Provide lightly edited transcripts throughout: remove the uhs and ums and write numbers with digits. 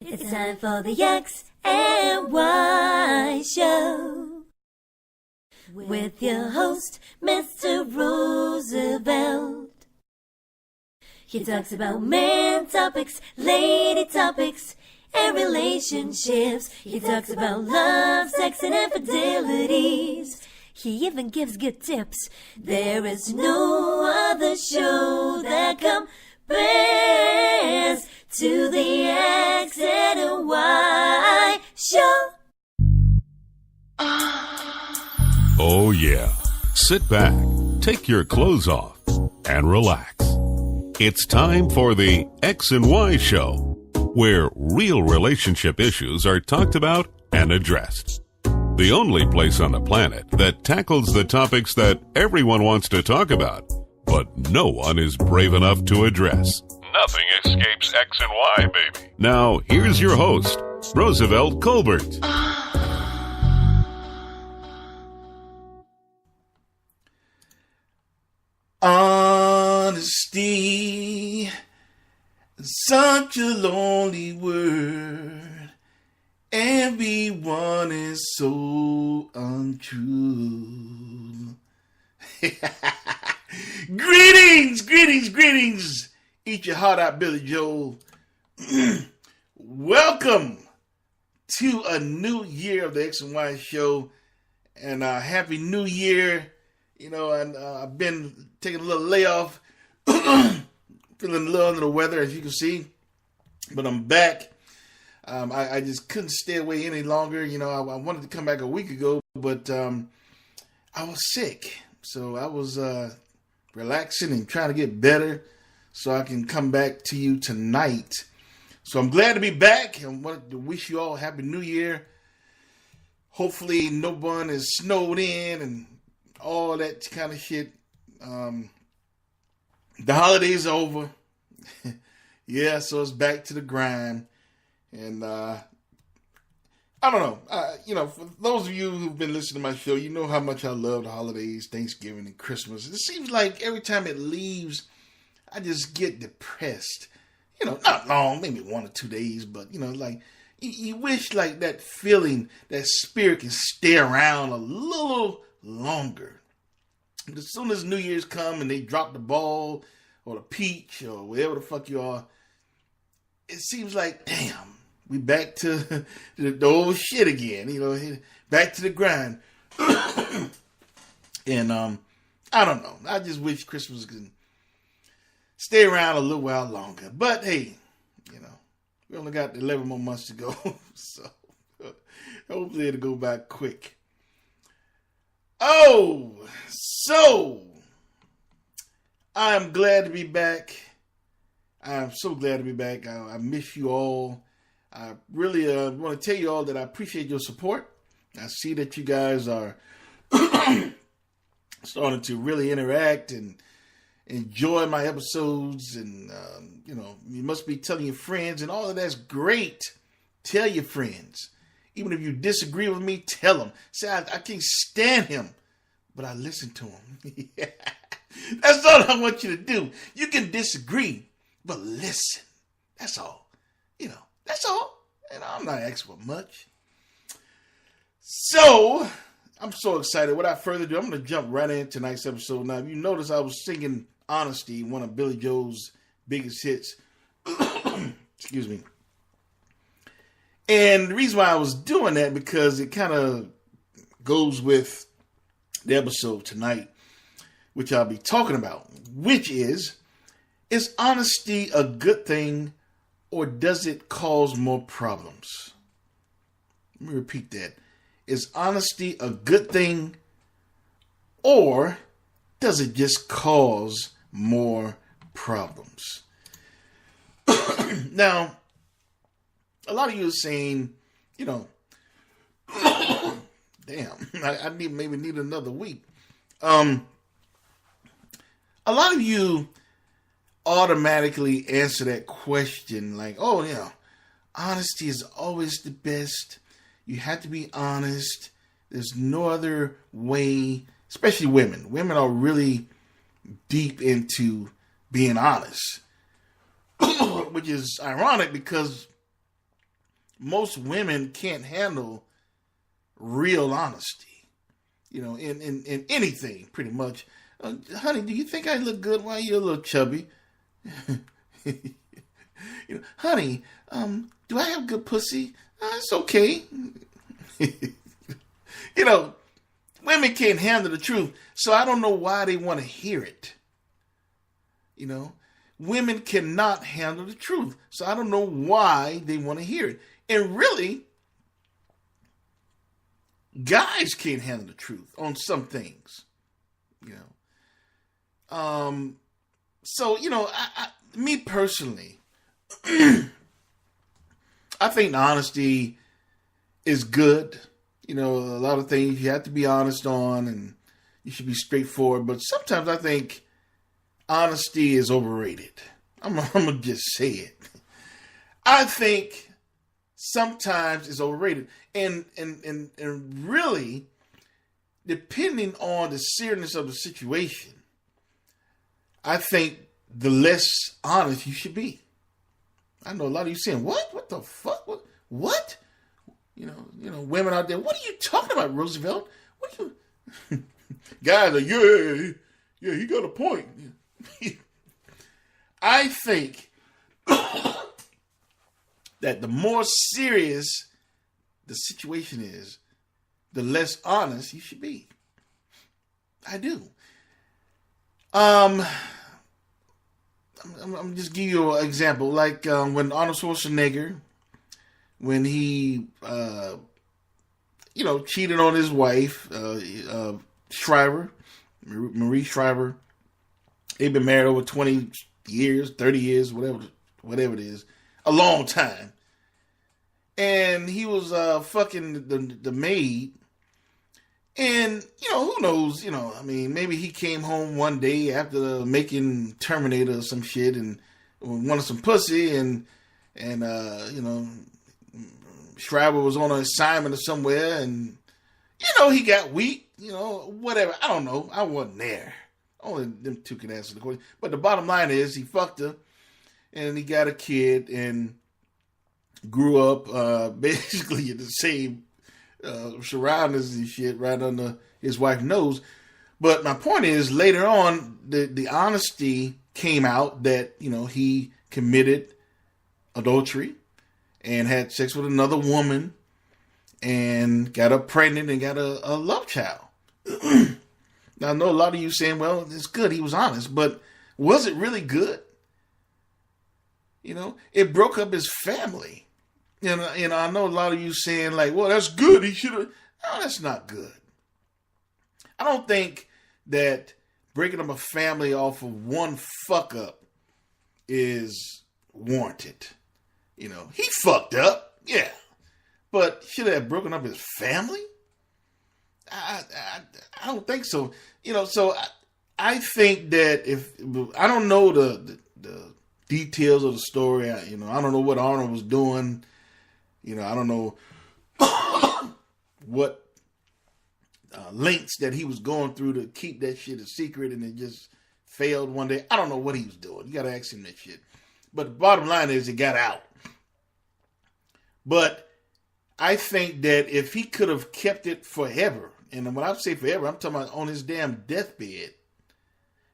It's time for the X and Y Show with your host, Mr. Roosevelt. He talks about man topics, lady topics, and relationships. He talks about love, sex, and infidelities. He even gives good tips. There is no other show that compares to the X and Y Show. Oh yeah. Sit back, take your clothes off, and relax. It's time for the X and Y Show, where real relationship issues are talked about and addressed. The only place on the planet that tackles the topics that everyone wants to talk about, but no one is brave enough to address. Nothing escapes X and Y, baby. Now, here's your host, Roosevelt Colbert. Honesty is such a lonely word. Everyone is so untrue. Greetings. Eat your heart out, Billy Joel. Welcome to a new year of the X and Y Show. And Happy New Year. You know, and I've been taking a little layoff. Feeling a little under the weather, as you can see. But I'm back. I just couldn't stay away any longer. You know, I wanted to come back a week ago, but I was sick. So I was relaxing and trying to get better so I can come back to you tonight. So I'm glad to be back. I want to wish you all a Happy New Year. Hopefully no one is snowed in and all that kind of shit. The holidays are over. Yeah, so it's back to the grind. And I don't know. You know, for those of you who've been listening to my show, you know how much I love the holidays, Thanksgiving and Christmas. It seems like every time it leaves, I just get depressed. You know, not long, maybe 1 or 2 days, but, you know, like, you wish, like, that feeling, that spirit can stay around a little longer. But as soon as New Year's come and they drop the ball or the peach or whatever the fuck you are, it seems like, damn, we back to the old shit again, you know, back to the grind. And I don't know. I just wish Christmas could stay around a little while longer. But hey, you know, we only got 11 more months to go, so hopefully it'll go by quick. Oh, so I'm glad to be back. I'm so glad to be back. I miss you all. I really want to tell you all that I appreciate your support. I see that you guys are starting to really interact and enjoy my episodes. And, you know, you must be telling your friends, and all of that's great. Tell your friends. Even if you disagree with me, tell them. Say, I can't stand him, but I listen to him. Yeah. That's all I want you to do. You can disagree, but listen. That's all. You know, that's all. And I'm not asking for much. So, I'm so excited. Without further ado, I'm going to jump right into tonight's episode. Now, if you notice, I was singing Honesty, one of Billy Joel's biggest hits. Excuse me. And the reason why I was doing that, because it kind of goes with the episode tonight, which I'll be talking about, which is honesty a good thing, or does it cause more problems? Let me repeat that. Is honesty a good thing, or does it just cause more problems? Now, a lot of you are saying, you know, damn, I maybe need another week. A lot of you automatically answer that question like, oh, yeah, honesty is always the best. You have to be honest. There's no other way, especially women. Women are really deep into being honest, which is ironic because most women can't handle real honesty, in anything, pretty much. Honey, do you think I look good while you're a little chubby? Honey, do I have good pussy? It's okay. Women can't handle the truth, so I don't know why they want to hear it. Women cannot handle the truth, so I don't know why they want to hear it. And really, guys can't handle the truth on some things. So, me personally, I think honesty is good. A lot of things you have to be honest on, and you should be straightforward. But sometimes I think honesty is overrated. I'm gonna just say it. I think sometimes it's overrated, and really, depending on the seriousness of the situation, I think the less honest you should be. I know a lot of you saying, "What? What the fuck? What?" Women out there, what are you talking about, Roosevelt? What you guys are, yeah, he got a point. I think that the more serious the situation is, the less honest you should be. I do. I'm just give you an example, like when Arnold Schwarzenegger, when he cheated on his wife, Shriver, Marie Shriver. They've been married over 20 years, 30 years, whatever it is, a long time. And he was fucking the maid. And, who knows, maybe he came home one day after making Terminator or some shit and wanted some pussy and Shriver was on an assignment or somewhere and, he got weak, whatever. I don't know. I wasn't there. Only them two can answer the question. But the bottom line is he fucked her and he got a kid and grew up basically in the same surroundings and shit right under his wife's nose. But my point is, later on, the honesty came out that, he committed adultery and had sex with another woman and got her pregnant and got a love child. Now, I know a lot of you saying, well, it's good, he was honest, but was it really good? It broke up his family. I know a lot of you saying like, well, that's good, he should have. No, that's not good. I don't think that breaking up a family off of one fuck up is warranted. He fucked up, yeah, but should have broken up his family? I don't think so. So I think that if I don't know the details of the story, I don't know what Arnold was doing. I don't know what lengths that he was going through to keep that shit a secret, and it just failed one day. I don't know what he was doing. You got to ask him that shit. But the bottom line is, it got out. But I think that if he could have kept it forever, and when I say forever, I'm talking about on his damn deathbed,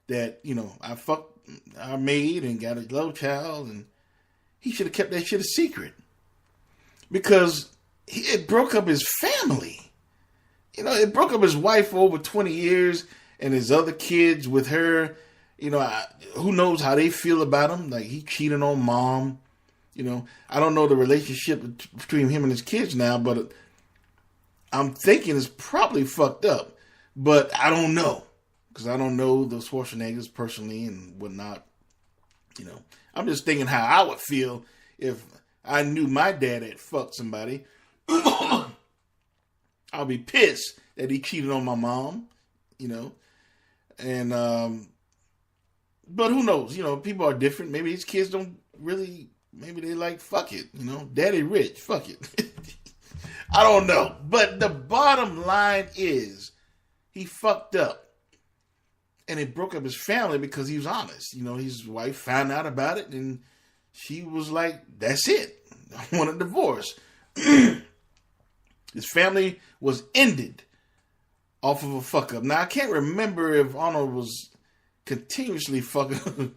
that, I fucked our maid and got a love child, and he should have kept that shit a secret. Because it broke up his family. It broke up his wife for over 20 years and his other kids with her. Who knows how they feel about him. Like, he cheated on mom. I don't know the relationship between him and his kids now, but I'm thinking it's probably fucked up. But I don't know. Because I don't know the Schwarzeneggers personally and whatnot. I'm just thinking how I would feel if I knew my dad had fucked somebody. I'll be pissed that he cheated on my mom, and, but who knows, people are different. Maybe his kids don't really, maybe they like, fuck it, daddy rich, fuck it. I don't know. But the bottom line is he fucked up. And it broke up his family because he was honest. His wife found out about it and she was like, that's it. I want a divorce. His family was ended off of a fuck up. Now, I can't remember if Arnold was continuously fucking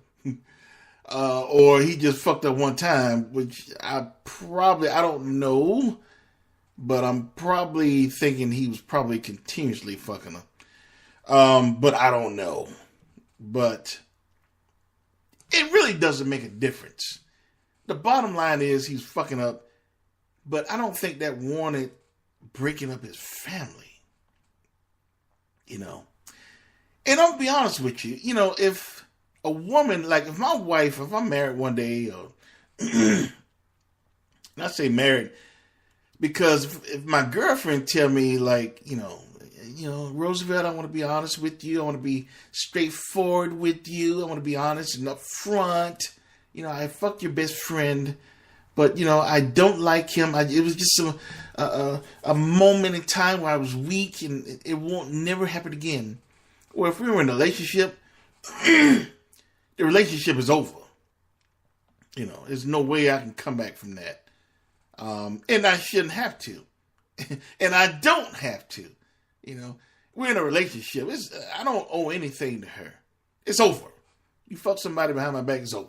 or he just fucked up one time, which I don't know, but I'm probably thinking he was probably continuously fucking her. But I don't know. But it really doesn't make a difference. The bottom line is he's fucking up, but I don't think that warranted breaking up his family. You know. And I'll be honest with you, you know, if a woman, like if my wife, if I'm married one day, or not say married, because if my girlfriend tell me like, you know, Roosevelt, I want to be honest with you. I want to be straightforward with you. I want to be honest and upfront. You know, I fucked your best friend, but, you know, I don't like him. It was just a moment in time where I was weak, and it won't never happen again. Or if we were in a relationship, the relationship is over. You know, there's no way I can come back from that. And I shouldn't have to. And I don't have to. You know, we're in a relationship. I don't owe anything to her. It's over. You fuck somebody behind my back, it's over.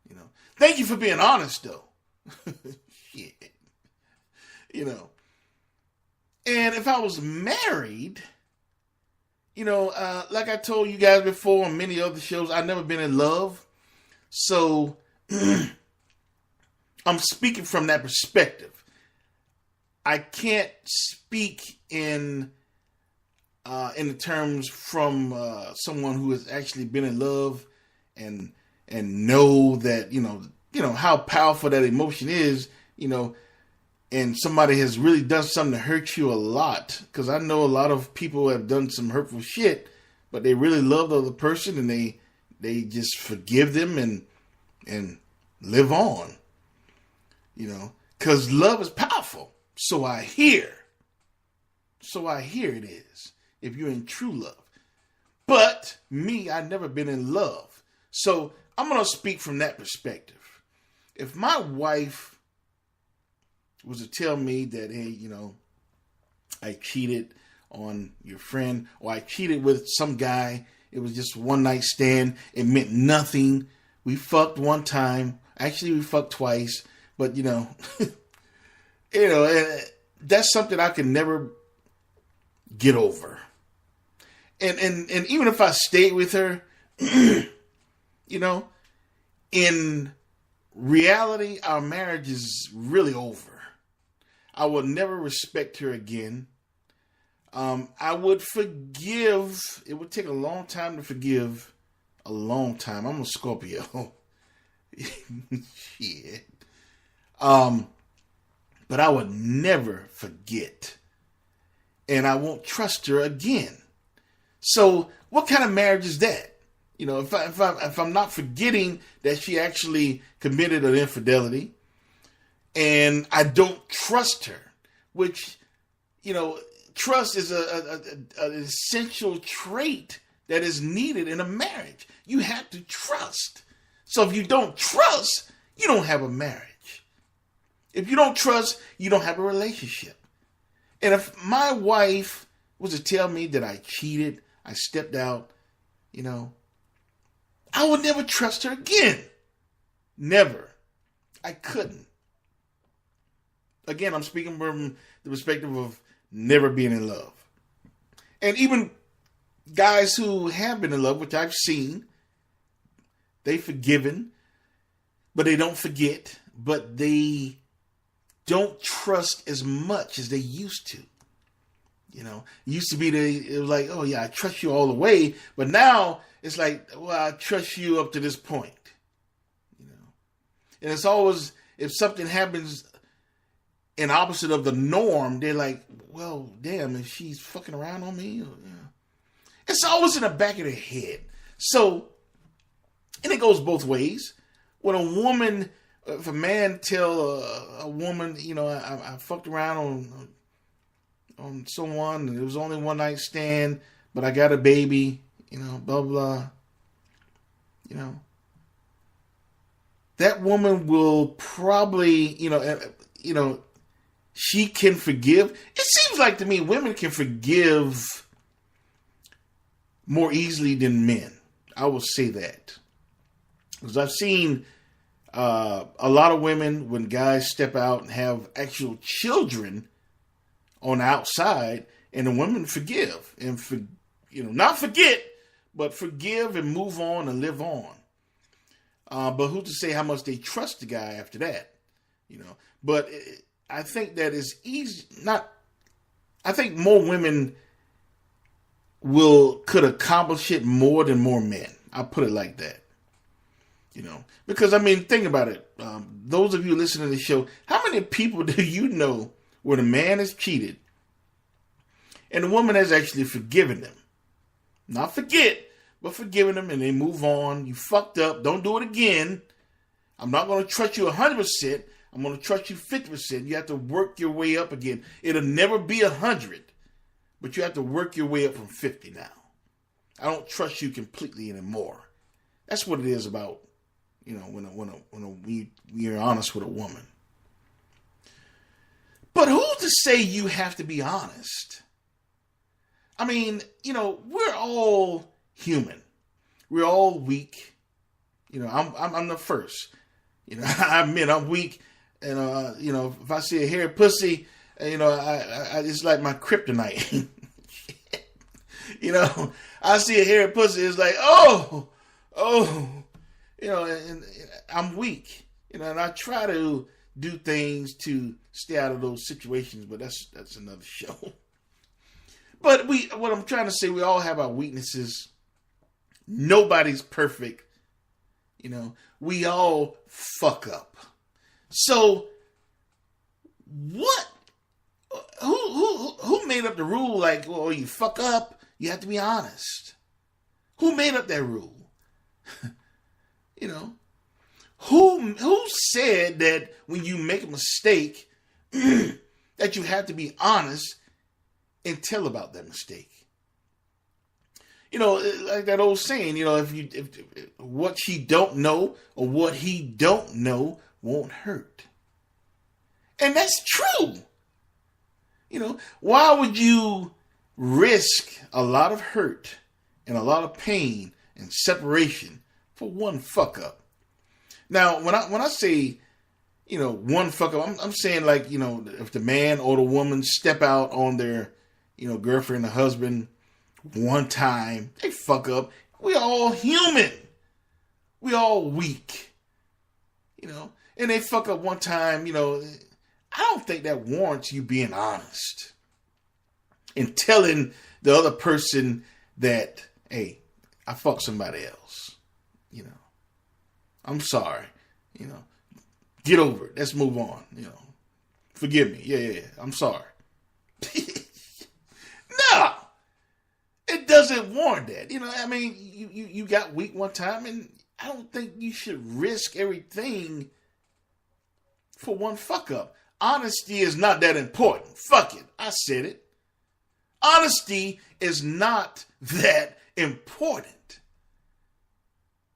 You know, thank you for being honest, though. Shit. You know, and if I was married, you know, like I told you guys before on many other shows, I've never been in love. So I'm speaking from that perspective. I can't speak in the terms from someone who has actually been in love and know that, you know how powerful that emotion is, you know, and somebody has really done something to hurt you a lot. Because I know a lot of people have done some hurtful shit, but they really love the other person, and they just forgive them and live on. You know, because love is powerful. So I hear it is, if you're in true love. But me, I've never been in love. So I'm going to speak from that perspective. If my wife was to tell me that, hey, you know, I cheated on your friend, or I cheated with some guy, it was just one night stand, it meant nothing. We fucked one time. Actually, we fucked twice. But, you know, you know, that's something I can never get over. And even if I stayed with her, you know, in reality, our marriage is really over. I will never respect her again. I would forgive. It would take a long time to forgive. A long time. I'm a Scorpio. Shit. But I would never forget. And I won't trust her again. So what kind of marriage is that? You know, if I'm not forgetting that she actually committed an infidelity, and I don't trust her, which, you know, trust is an essential trait that is needed in a marriage. You have to trust. So if you don't trust, you don't have a marriage. If you don't trust, you don't have a relationship. And if my wife was to tell me that I cheated, I stepped out, you know, I would never trust her again. Never. I couldn't. Again, I'm speaking from the perspective of never being in love. And even guys who have been in love, which I've seen, they've forgiven, but they don't forget, but they don't trust as much as they used to. You know, it used to be it was like, oh yeah, I trust you all the way. But now it's like, well, I trust you up to this point. You know, and it's always, if something happens in opposite of the norm, they're like, well, damn, if she's fucking around on me, yeah. It's always in the back of their head. So, and it goes both ways. When a woman, if a man tell a woman, you know, I fucked around on someone, and it was only one night stand, but I got a baby, you know, blah, blah, you know, that woman will probably, you know, she can forgive. It seems like to me women can forgive more easily than men. I will say that. Because I've seen a lot of women, when guys step out and have actual children on the outside, and the women forgive and not forget, but forgive and move on and live on. But who's to say how much they trust the guy after that? But I think that is easy. I think more women could accomplish it more than more men. I'll put it like that. Because think about it. Those of you listening to the show, how many people do you know where the man has cheated and the woman has actually forgiven them? Not forget, but forgiven them, and they move on. You fucked up. Don't do it again. I'm not going to trust you 100%. I'm going to trust you 50%. You have to work your way up again. It'll never be 100, but you have to work your way up from 50 now. I don't trust you completely anymore. That's what it is about, when you're honest with a woman. But who's to say you have to be honest? We're all human. We're all weak. I'm the first. I admit I'm weak. And, if I see a hairy pussy, I it's like my kryptonite. I see a hairy pussy, it's like, oh, and I'm weak. And I try to do things to stay out of those situations, but that's another show. But what I'm trying to say, we all have our weaknesses. Nobody's perfect. We all fuck up. So what? Who made up the rule? Like, well, you fuck up, you have to be honest. Who made up that rule? Who said that when you make a mistake that you have to be honest and tell about that mistake? Like that old saying, if what she don't know or what he don't know won't hurt. And that's true. Why would you risk a lot of hurt and a lot of pain and separation for one fuck up? Now, when I say, one fuck up, I'm saying like, if the man or the woman step out on their, girlfriend or husband one time, they fuck up. We all human. We all weak. And they fuck up one time, I don't think that warrants you being honest and telling the other person that, hey, I fucked somebody else. I'm sorry. Get over it. Let's move on. Forgive me. Yeah. I'm sorry. No, it doesn't warrant that. You got weak one time, and I don't think you should risk everything for one fuck up. Honesty is not that important. Fuck it. I said it. Honesty is not that important.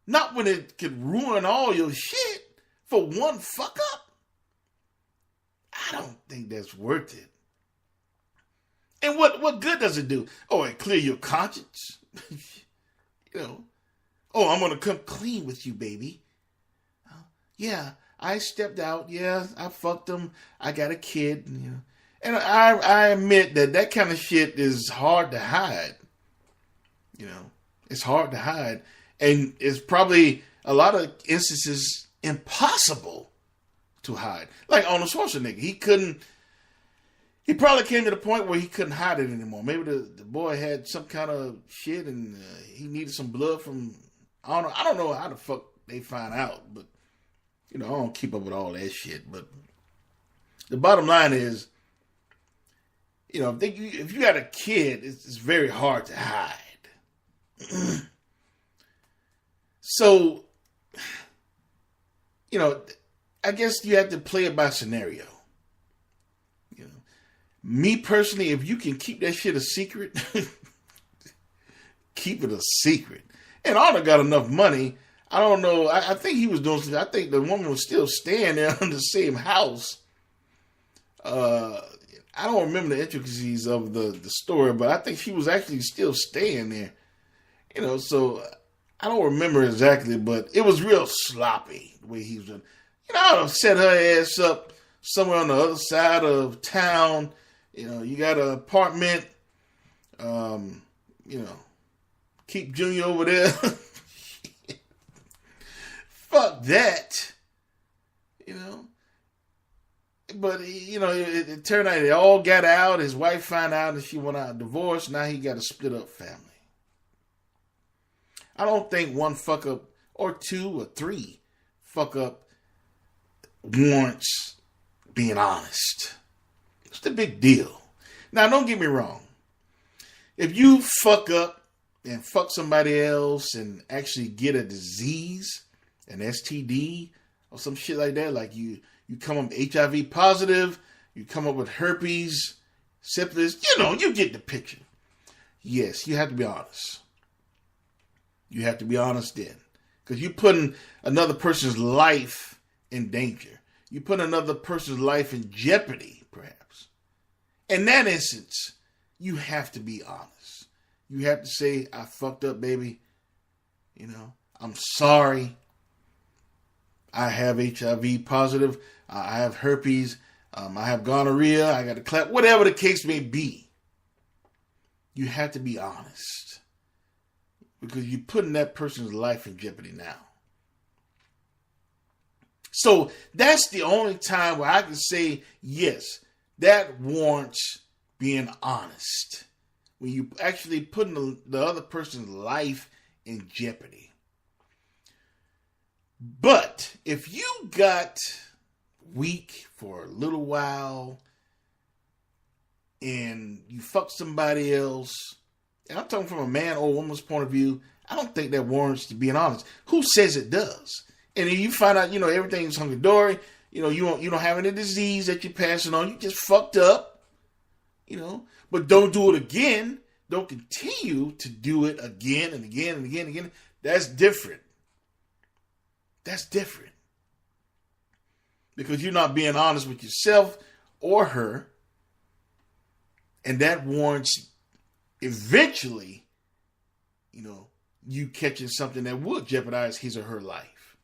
Not when it could ruin all your shit for one fuck up. I don't think that's worth it. And what good does it do? Oh, it clear your conscience. Oh, I'm going to come clean with you, baby. Yeah, I stepped out. Yeah, I fucked him. I got a kid. And I admit that kind of shit is hard to hide. It's hard to hide. And it's probably a lot of instances impossible to hide. Like Arnold Schwarzenegger, he probably came to the point where he couldn't hide it anymore. Maybe the boy had some kind of shit and he needed some blood from, I don't know how the fuck they find out, but I don't keep up with all that shit. But the bottom line is, if you got a kid, it's very hard to hide. So, I guess you have to play it by scenario. Me personally, if you can keep that shit a secret, keep it a secret. And Arnold got enough money. I don't know. I think he was doing something. I think the woman was still staying there in the same house. I don't remember the intricacies of the story, but I think she was actually still staying there. So I don't remember exactly, but it was real sloppy the way he was doing. I would have set her ass up somewhere on the other side of town. You got an apartment. Keep Junior over there. Fuck that. But, it turned out they all got out. His wife found out that she went out divorced. Now he got a split up family. I don't think one fuck up or two or three fuck up warrants being honest. It's the big deal. Now, don't get me wrong. If you fuck up and fuck somebody else and actually get a disease, an STD or some shit like that, like you come up HIV positive, you come up with herpes, syphilis, you get the picture. Yes, you have to be honest. You have to be honest then. Because you're putting another person's life in danger. You put another person's life in jeopardy, perhaps. In that instance, you have to be honest. You have to say, I fucked up, baby. I'm sorry. I have HIV positive. I have herpes. I have gonorrhea. I got a clap. Whatever the case may be. You have to be honest. Because you're putting that person's life in jeopardy now. So that's the only time where I can say, yes, that warrants being honest. When you actually putting the other person's life in jeopardy. But if you got weak for a little while and you fuck somebody else, and I'm talking from a man or woman's point of view, I don't think that warrants to being honest. Who says it does? And if you find out, everything's hunky-dory, you don't have any disease that you're passing on, you just fucked up, but don't do it again. Don't continue to do it again and again and again and again. That's different. That's different. Because you're not being honest with yourself or her. And that warrants eventually, you catching something that would jeopardize his or her life.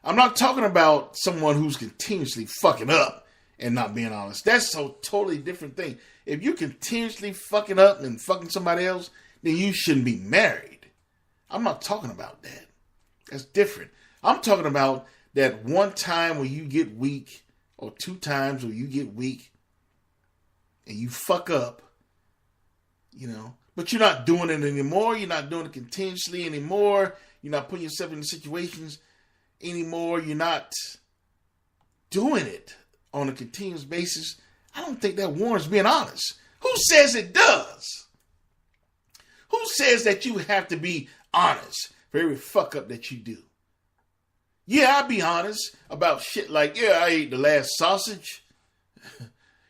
I'm not talking about someone who's continuously fucking up and not being honest. That's a totally different thing. If you're continuously fucking up and fucking somebody else, then you shouldn't be married. I'm not talking about that. That's different. I'm talking about that one time where you get weak, or two times where you get weak and you fuck up, but you're not doing it anymore. You're not doing it continuously anymore. You're not putting yourself in situations anymore. You're not doing it on a continuous basis. I don't think that warrants being honest. Who says it does? Who says that you have to be honest for every fuck up that you do? Yeah, I'll be honest about shit like, I ate the last sausage.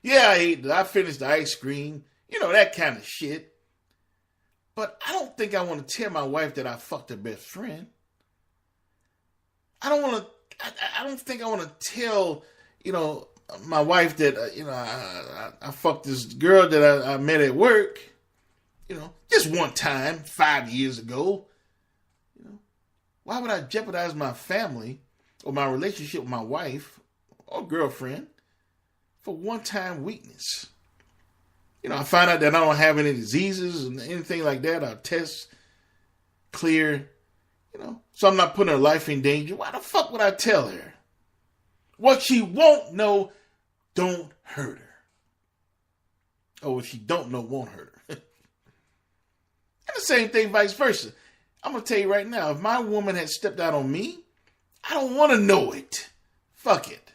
I finished the ice cream. That kind of shit. But I don't think I want to tell my wife that I fucked her best friend. I don't think I want to tell, my wife that, I fucked this girl that I met at work, just one time, 5 years ago. Why would I jeopardize my family or my relationship with my wife or girlfriend for one-time weakness? I find out that I don't have any diseases and anything like that. Our tests clear, so I'm not putting her life in danger. Why the fuck would I tell her? What she won't know, don't hurt her. Or what she don't know won't hurt her. And the same thing vice versa. I'm going to tell you right now, if my woman had stepped out on me, I don't want to know it. Fuck it.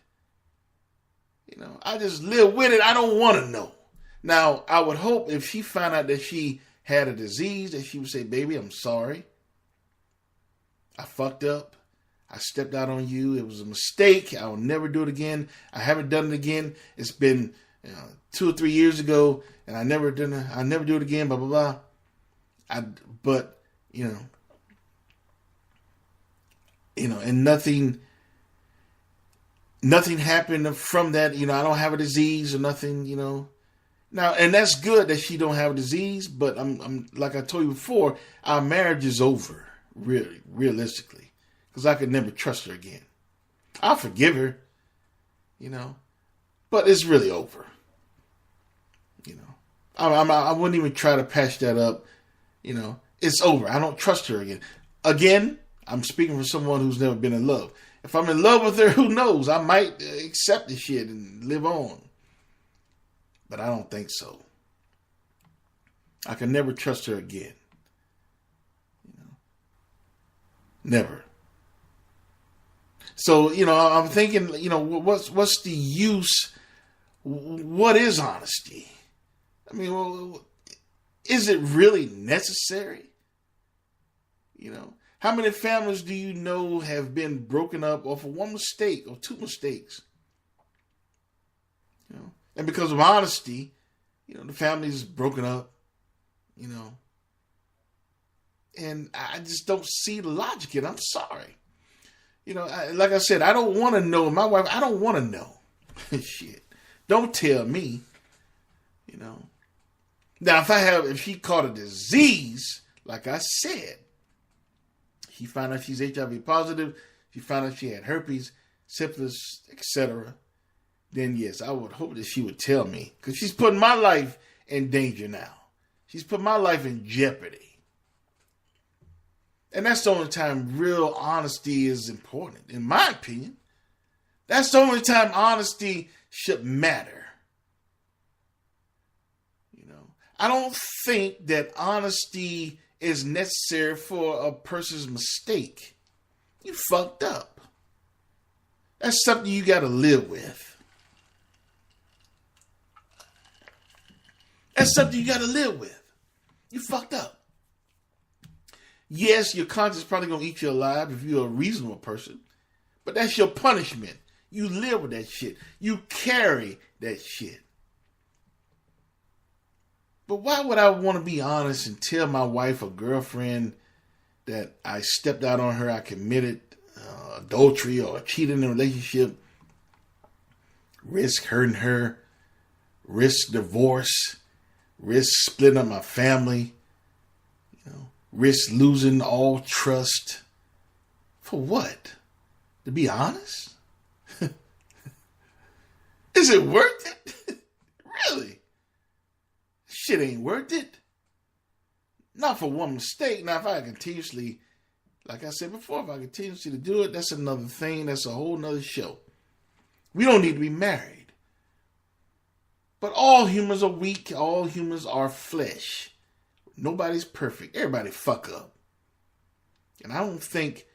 I just live with it. I don't want to know. Now, I would hope if she found out that she had a disease, that she would say, baby, I'm sorry. I fucked up. I stepped out on you. It was a mistake. I will never do it again. I haven't done it again. It's been 2 or 3 years ago, and I never do it again, blah, blah, blah. But, and nothing nothing happened from that. I don't have a disease or nothing, Now, and that's good that she don't have a disease, but I'm like I told you before, our marriage is over, really, realistically, because I could never trust her again. I'll forgive her, but it's really over. I wouldn't even try to patch that up. It's over. I don't trust her again. Again, I'm speaking for someone who's never been in love. If I'm in love with her, who knows? I might accept the shit and live on. But I don't think so. I can never trust her again. Never. So, I'm thinking, what's the use? What is honesty? I mean, well, is it really necessary? How many families do you know have been broken up off of one mistake or two mistakes? And because of honesty, the family's broken up, and I just don't see the logic in it. I'm sorry. Like I said, I don't want to know. My wife, I don't want to know. Shit. Don't tell me, Now, if she caught a disease, like I said, she found out she's HIV positive, she found out she had herpes, syphilis, etc., then yes, I would hope that she would tell me. Because she's putting my life in danger now. She's put my life in jeopardy. And that's the only time real honesty is important, in my opinion. That's the only time honesty should matter. I don't think that honesty is necessary for a person's mistake. You fucked up. That's something you got to live with. That's something you got to live with. You fucked up. Yes, your conscience is probably going to eat you alive if you're a reasonable person. But that's your punishment. You live with that shit. You carry that shit. But why would I want to be honest and tell my wife or girlfriend that I stepped out on her, I committed adultery or cheated in a relationship, risk hurting her, risk divorce, risk splitting up my family, risk losing all trust. For what? To be honest? Is it worth it? Really? Shit ain't worth it. Not for one mistake. Now, if I continuously, like I said before, if I continuously to do it, that's another thing. That's a whole nother show. We don't need to be married. But all humans are weak. All humans are flesh. Nobody's perfect. Everybody fuck up. And I don't think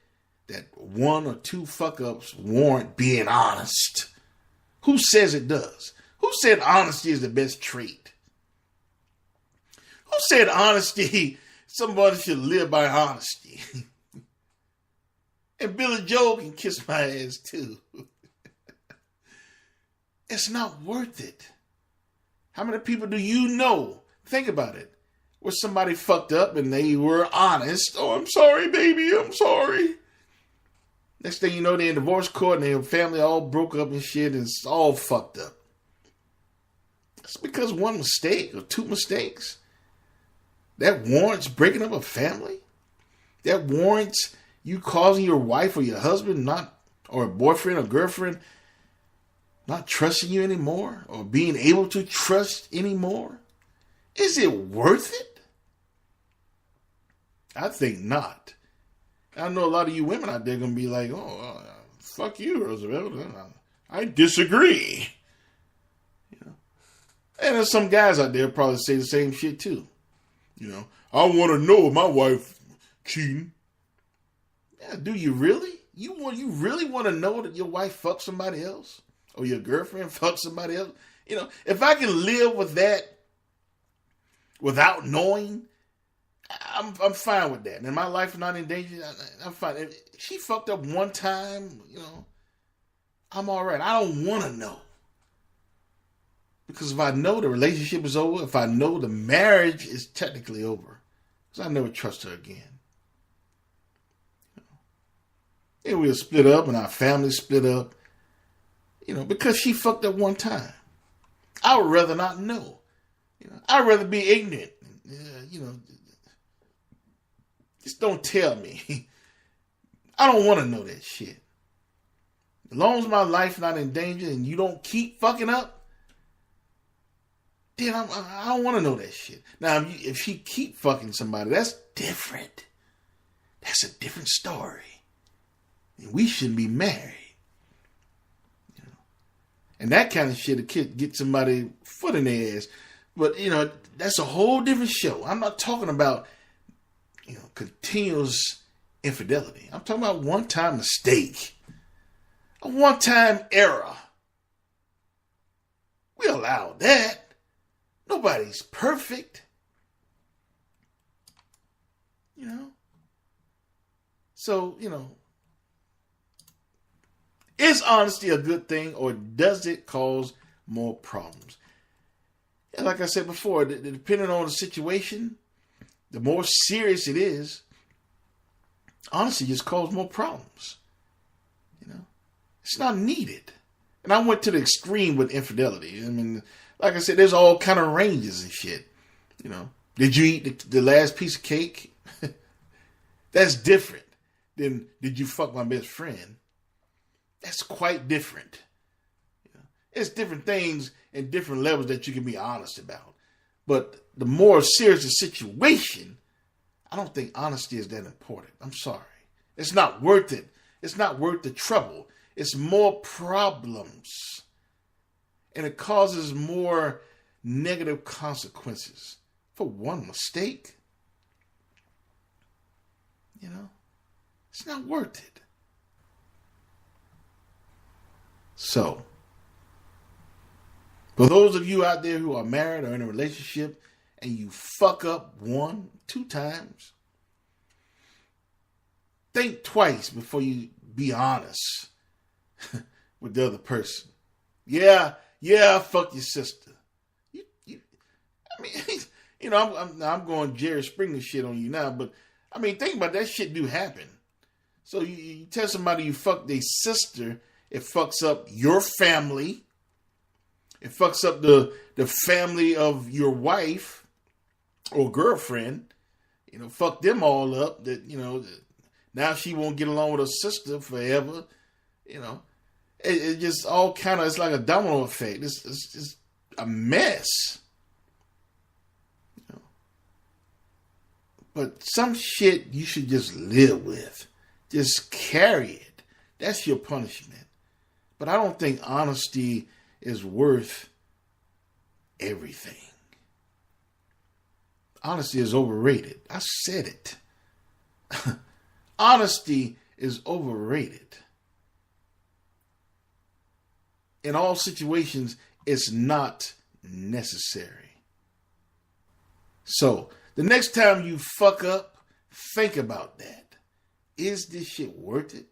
that one or two fuck ups warrant being honest. Who says it does? Who said honesty is the best trait? Who said honesty, somebody should live by honesty? And Billy Joel can kiss my ass too. It's not worth it. How many people do you know? Think about it. Where somebody fucked up and they were honest. Oh, I'm sorry, baby. I'm sorry. Next thing you know, they're in divorce court and their family all broke up and shit and it's all fucked up. That's because one mistake or two mistakes. That warrants breaking up a family? That warrants you causing your wife or your husband or a boyfriend or girlfriend not trusting you anymore or being able to trust anymore? Is it worth it? I think not. I know a lot of you women out there going to be like, fuck you, Roosevelt. I disagree. And there's some guys out there probably say the same shit too. I want to know if my wife cheating. Yeah, do you really? You really want to know that your wife fucked somebody else? Or your girlfriend fucked somebody else? If I can live with that without knowing, I'm fine with that. And my life is not in danger. I'm fine. If she fucked up one time, I'm all right. I don't want to know. Because if I know the relationship is over, if I know the marriage is technically over, because I never trust her again. And we'll split up and our family split up. because she fucked up one time. I would rather not know. I'd rather be ignorant. Just don't tell me. I don't want to know that shit. As long as my life not in danger and you don't keep fucking up, then I don't want to know that shit. Now, if she keep fucking somebody, that's different. That's a different story. And we shouldn't be married. And that kind of shit, a kid get somebody foot in their ass. But, that's a whole different show. I'm not talking about, continuous infidelity. I'm talking about one-time mistake. A one-time error. We allow that. Nobody's perfect. So, is honesty a good thing, or does it cause more problems? And like I said before, depending on the situation, the more serious it is, honesty just causes more problems. It's not needed. And I went to the extreme with infidelity. I mean, like I said, there's all kind of ranges and shit. Did you eat the last piece of cake? That's different than did you fuck my best friend? That's quite different. It's different things and different levels that you can be honest about. But the more serious the situation, I don't think honesty is that important. I'm sorry. It's not worth it. It's not worth the trouble. It's more problems. And it causes more negative consequences for one mistake. It's not worth it. So, for those of you out there who are married or in a relationship and you fuck up 1, 2 times, think twice before you be honest with the other person. Yeah, I fucked your sister. I'm going Jerry Springer shit on you now, but think about that shit do happen. So you tell somebody you fucked their sister, it fucks up your family. It fucks up the family of your wife or girlfriend. Fuck them all up. That now she won't get along with her sister forever. It just all kind of, it's like a domino effect. It's just a mess. But some shit you should just live with. Just carry it. That's your punishment. But I don't think honesty is worth everything. Honesty is overrated. I said it. Honesty is overrated. In all situations, it's not necessary. So, the next time you fuck up, think about that. Is this shit worth it?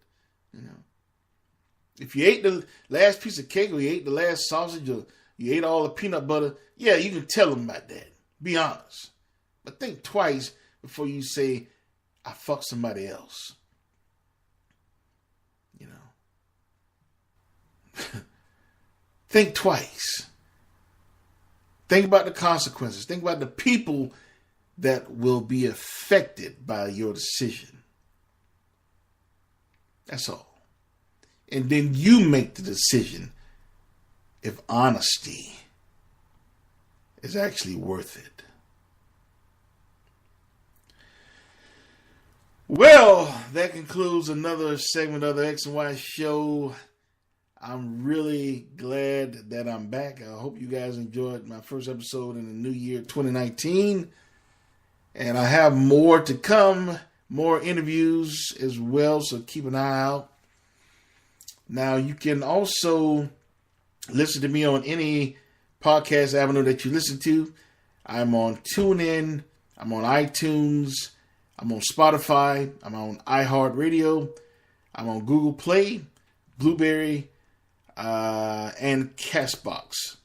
If you ate the last piece of cake, or you ate the last sausage, or you ate all the peanut butter, yeah, you can tell them about that. Be honest. But think twice before you say, I fucked somebody else. Think twice. Think about the consequences. Think about the people that will be affected by your decision. That's all. And then you make the decision if honesty is actually worth it. Well, that concludes another segment of the X and Y show. I'm really glad that I'm back. I hope you guys enjoyed my first episode in the new year 2019. And I have more to come, more interviews as well, so keep an eye out. Now, you can also listen to me on any podcast avenue that you listen to. I'm on TuneIn, I'm on iTunes, I'm on Spotify, I'm on iHeartRadio, I'm on Google Play, Blueberry, and Castbox.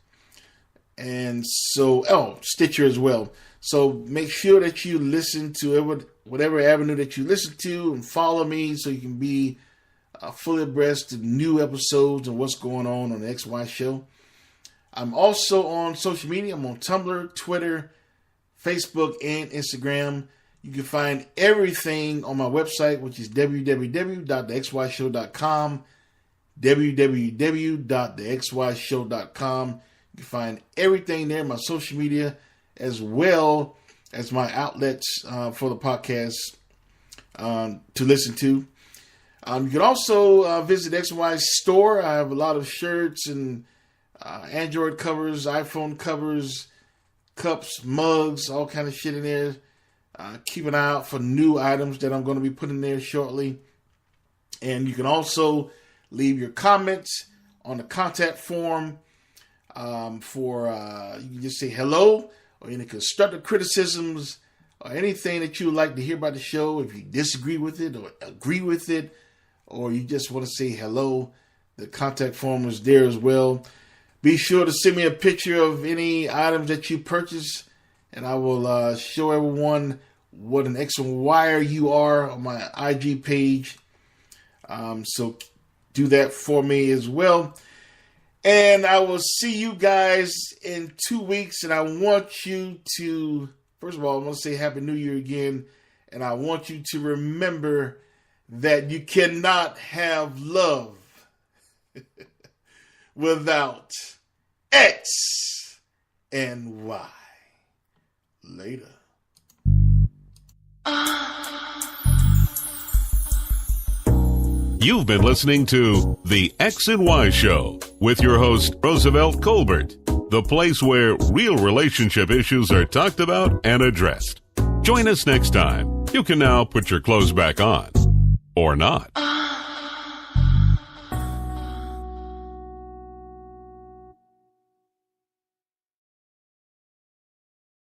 And so, Stitcher as well. So make sure that you listen to whatever avenue that you listen to and follow me so you can be fully abreast of new episodes and what's going on the XY Show. I'm also on social media. I'm on Tumblr, Twitter, Facebook, and Instagram. You can find everything on my website, which is www.thexyshow.com. www.thexyshow.com. You can find everything there, my social media, as well as my outlets for the podcast to listen to. You can also visit XY's store. I have a lot of shirts and Android covers, iPhone covers, cups, mugs, all kind of shit in there. Keep an eye out for new items that I'm going to be putting there shortly. And you can also leave your comments on the contact form you can just say hello or any constructive criticisms or anything that you would like to hear about the show. If you disagree with it or agree with it, or you just want to say hello, the contact form is there as well. Be sure to send me a picture of any items that you purchase, and I will show everyone what an X and Y you are on my IG page. So do that for me as well. And I will see you guys in 2 weeks. And I want you to, first of all, I want to say Happy New Year again. And I want you to remember that you cannot have love without X and Y. Later. You've been listening to The X and Y Show with your host, Roosevelt Colbert, the place where real relationship issues are talked about and addressed. Join us next time. You can now put your clothes back on. Or not.